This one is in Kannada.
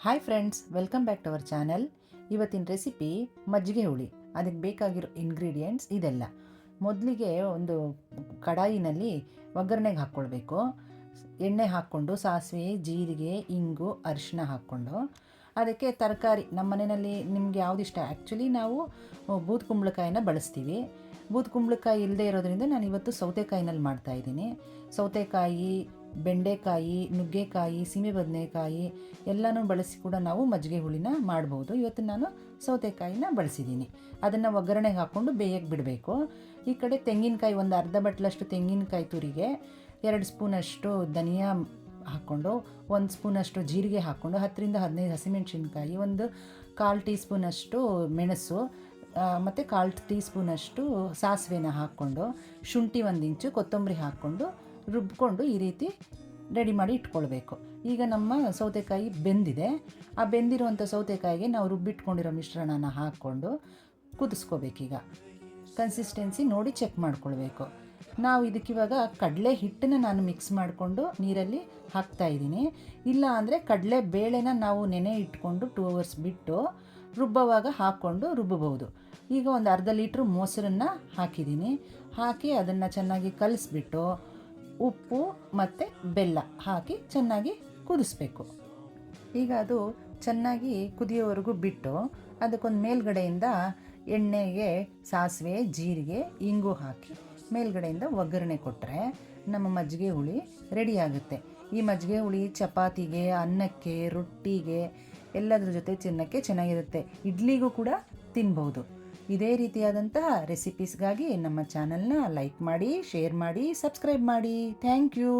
Hi friends, welcome back to our channel. ಇವತ್ತಿನ ರೆಸಿಪಿ ಮಜ್ಜಿಗೆ ಹುಳಿ. ಅದಕ್ಕೆ ಬೇಕಾಗಿರೋ ಇಂಗ್ರೀಡಿಯೆಂಟ್ಸ್ ಇದೆಲ್ಲ. ಮೊದಲಿಗೆ ಒಂದು ಕಡಾಯಿನಲ್ಲಿ ಒಗ್ಗರಣೆಗೆ ಹಾಕ್ಕೊಳ್ಬೇಕು. ಎಣ್ಣೆ ಹಾಕ್ಕೊಂಡು ಸಾಸಿವೆ, ಜೀರಿಗೆ, ಇಂಗು, ಅರಿಶಿನ ಹಾಕ್ಕೊಂಡು ಅದಕ್ಕೆ ತರಕಾರಿ ನಮ್ಮ ಮನೆಯಲ್ಲಿ ನಿಮ್ಗೆ ಯಾವ್ದು ಇಷ್ಟ. ಆ್ಯಕ್ಚುಲಿ ನಾವು ಬೂದು ಕುಂಬಳಕಾಯಿನ ಬಳಸ್ತೀವಿ. ಬೂದು ಕುಂಬಳಕಾಯಿ ಇಲ್ಲದೆ ಇರೋದ್ರಿಂದ ನಾನು ಇವತ್ತು ಸೌತೆಕಾಯಿನಲ್ಲಿ ಮಾಡ್ತಾಯಿದ್ದೀನಿ. ಸೌತೆಕಾಯಿ, ಬೆಂಡೆಕಾಯಿ, ನುಗ್ಗೆಕಾಯಿ, ಸೀಮೆ ಬದನೆಕಾಯಿ ಎಲ್ಲನೂ ಬಳಸಿ ಕೂಡ ನಾವು ಮಜ್ಜಿಗೆ ಹುಳಿನ ಮಾಡ್ಬೋದು. ಇವತ್ತು ನಾನು ಸೌತೆಕಾಯಿನ ಬಳಸಿದ್ದೀನಿ. ಅದನ್ನು ಒಗ್ಗರಣೆಗೆ ಹಾಕ್ಕೊಂಡು ಬೇಯಕ್ಕೆ ಬಿಡಬೇಕು. ಈ ಕಡೆ ತೆಂಗಿನಕಾಯಿ, ಒಂದು ಅರ್ಧ ಬಟ್ಲಷ್ಟು ತೆಂಗಿನಕಾಯಿ ತುರಿಗೆ, 2 ಸ್ಪೂನಷ್ಟು ಧನಿಯಾ ಹಾಕ್ಕೊಂಡು, 1 ಸ್ಪೂನಷ್ಟು ಜೀರಿಗೆ ಹಾಕ್ಕೊಂಡು, 10ರಿಂದ 15 ಹಸಿಮೆಣಸಿನ್ಕಾಯಿ, ಒಂದು 1/4 ಟೀ ಸ್ಪೂನಷ್ಟು ಮೆಣಸು ಮತ್ತು 1/4 ಟೀ ಸ್ಪೂನಷ್ಟು ಸಾಸಿವೆನ ಹಾಕ್ಕೊಂಡು, ಶುಂಠಿ 1 ಇಂಚು, ಕೊತ್ತಂಬರಿ ಹಾಕ್ಕೊಂಡು ರುಬ್ಕೊಂಡು ಈ ರೀತಿ ರೆಡಿ ಮಾಡಿ ಇಟ್ಕೊಳ್ಬೇಕು. ಈಗ ನಮ್ಮ ಸೌತೆಕಾಯಿ ಬೆಂದಿದೆ. ಆ ಬೆಂದಿರುವಂಥ ಸೌತೆಕಾಯಿಗೆ ನಾವು ರುಬ್ಬಿಟ್ಕೊಂಡಿರೋ ಮಿಶ್ರಣನ ಹಾಕ್ಕೊಂಡು ಕುದಿಸ್ಕೋಬೇಕೀಗ. ಕನ್ಸಿಸ್ಟೆನ್ಸಿ ನೋಡಿ ಚೆಕ್ ಮಾಡ್ಕೊಳ್ಬೇಕು. ನಾವು ಇದಕ್ಕಿವಾಗ ಕಡಲೆ ಹಿಟ್ಟನ್ನು ನಾನು ಮಿಕ್ಸ್ ಮಾಡಿಕೊಂಡು ನೀರಲ್ಲಿ ಹಾಕ್ತಾಯಿದ್ದೀನಿ. ಇಲ್ಲ ಅಂದರೆ ಕಡಲೆ ಬೇಳೆನ ನಾವು ನೆನೆ ಇಟ್ಕೊಂಡು 2 ಅವರ್ಸ್ ಬಿಟ್ಟು ರುಬ್ಬವಾಗ ಹಾಕ್ಕೊಂಡು ರುಬ್ಬಬಹುದು. ಈಗ ಒಂದು ಅರ್ಧ ಲೀಟ್ರ್ ಮೊಸರನ್ನು ಹಾಕಿದ್ದೀನಿ. ಹಾಕಿ ಅದನ್ನು ಚೆನ್ನಾಗಿ ಕಲಿಸ್ಬಿಟ್ಟು ಉಪ್ಪು ಮತ್ತು ಬೆಲ್ಲ ಹಾಕಿ ಚೆನ್ನಾಗಿ ಕುದಿಸ್ಬೇಕು. ಈಗ ಅದು ಚೆನ್ನಾಗಿ ಕುದಿಯೋವರೆಗೂ ಬಿಟ್ಟು ಅದಕ್ಕೊಂದು ಮೇಲ್ಗಡೆಯಿಂದ ಎಣ್ಣೆಗೆ ಸಾಸಿವೆ, ಜೀರಿಗೆ, ಇಂಗು ಹಾಕಿ ಮೇಲ್ಗಡೆಯಿಂದ ಒಗ್ಗರಣೆ ಕೊಟ್ಟರೆ ನಮ್ಮ ಮಜ್ಜಿಗೆ ಹುಳಿ ರೆಡಿಯಾಗುತ್ತೆ. ಈ ಮಜ್ಜಿಗೆ ಹುಳಿ ಚಪಾತಿಗೆ, ಅನ್ನಕ್ಕೆ, ರೊಟ್ಟಿಗೆ ಎಲ್ಲದರ ಜೊತೆ ತಿನ್ನೋಕ್ಕೆ ಚೆನ್ನಾಗಿರುತ್ತೆ. ಇಡ್ಲಿಗೂ ಕೂಡ ತಿನ್ಬೋದು. ಇದೇ ರೀತಿಯಾದಂತಹ ರೆಸಿಪೀಸ್ಗಾಗಿ ನಮ್ಮ ಚಾನಲ್ನ ಲೈಕ್ ಮಾಡಿ, ಶೇರ್ ಮಾಡಿ, ಸಬ್ಸ್ಕ್ರೈಬ್ ಮಾಡಿ. Thank you.